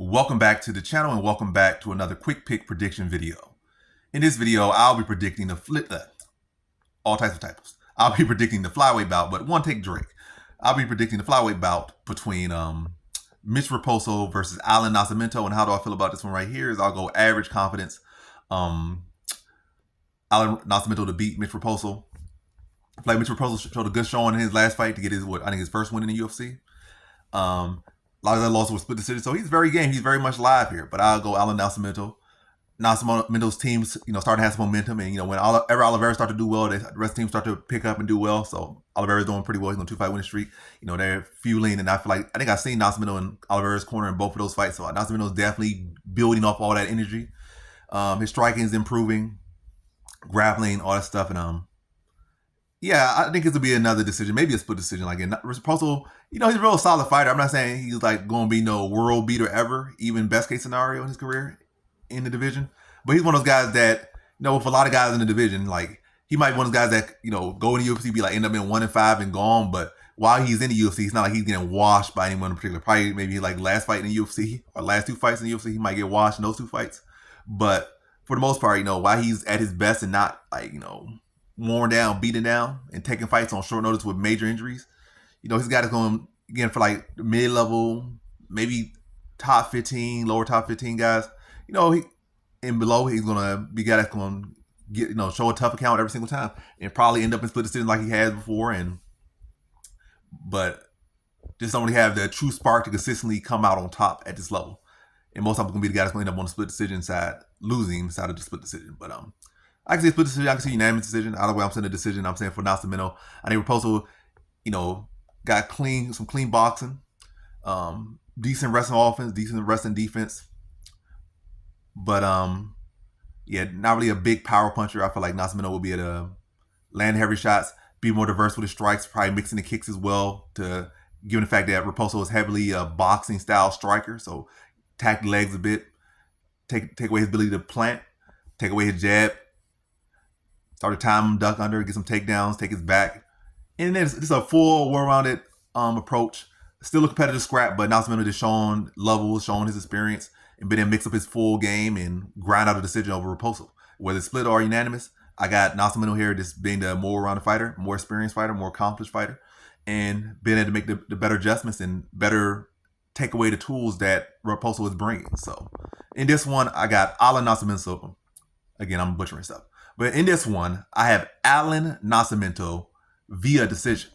Welcome back to the channel and welcome back to another quick pick prediction video. In this video, I'll be predicting all types of typos. I'll be predicting the flyweight bout, but one take Drake. I'll be predicting the flyweight bout between Mitch Raposo versus Allan Nascimento. And how do I feel about this one right here is I'll go average confidence. Allan Nascimento to beat Mitch Raposo. Like Mitch Raposo showed a good showing in his last fight to get his first win in the UFC. A lot of that loss was split decision, so he's very game. He's very much live here. But I'll go Allan Nascimento. Nascimento's teams, starting to have some momentum, and when Oliveira start to do well, the rest of the teams start to pick up and do well. So Oliveira's doing pretty well. He's on a 2-fight winning streak. They're fueling, and I think I've seen Nascimento in Oliveira's corner in both of those fights. So Nascimento's definitely building off all that energy. His striking is improving, grappling, all that stuff, and yeah, I think it's gonna be another decision, maybe a split decision. Like Raposo, he's a real solid fighter. I'm not saying he's like going to be no world beater ever, even best case scenario in his career in the division. But he's one of those guys that, with a lot of guys in the division, like he might be one of those guys that go in the UFC, be like end up in 1-5 and gone. But while he's in the UFC, it's not like he's getting washed by anyone in particular. Probably maybe like last fight in the UFC or last 2 fights in the UFC, he might get washed in those 2 fights. But for the most part, while he's at his best and not like worn down, beaten down, and taking fights on short notice with major injuries, he's got it going again for like mid-level, maybe top 15, lower top 15 guys. And below, he's gonna be a guy that's gonna get show a tough account every single time and probably end up in split decision like he has before. But just don't really have the true spark to consistently come out on top at this level. And most of them gonna be the guy that's gonna end up on the split decision side, losing side of the split decision. But I can see a split decision. I can see a unanimous decision. Either way, I'm saying a decision. I'm saying for Nascimento. I think Raposo, got some clean boxing, decent wrestling offense, decent wrestling defense. But yeah, not really a big power puncher. I feel like Nascimento will be able to land heavy shots, be more diverse with his strikes, probably mixing the kicks as well. Given the fact that Raposo is heavily a boxing style striker, so attack the legs a bit, take away his ability to plant, take away his jab. Start to time him, duck under, get some takedowns, take his back. And then it's a full, well-rounded approach. Still a competitive scrap, but Nascimento just showing levels, showing his experience, and been able to mix up his full game and grind out a decision over Raposo. Whether it's split or unanimous, I got Nascimento here just being the more rounded fighter, more experienced fighter, more accomplished fighter, and being able to make the better adjustments and better take away the tools that Raposo is bringing. So in this one, I got Allan Nascimento. Again, I'm butchering stuff. But in this one, I have Allan Nascimento via decision.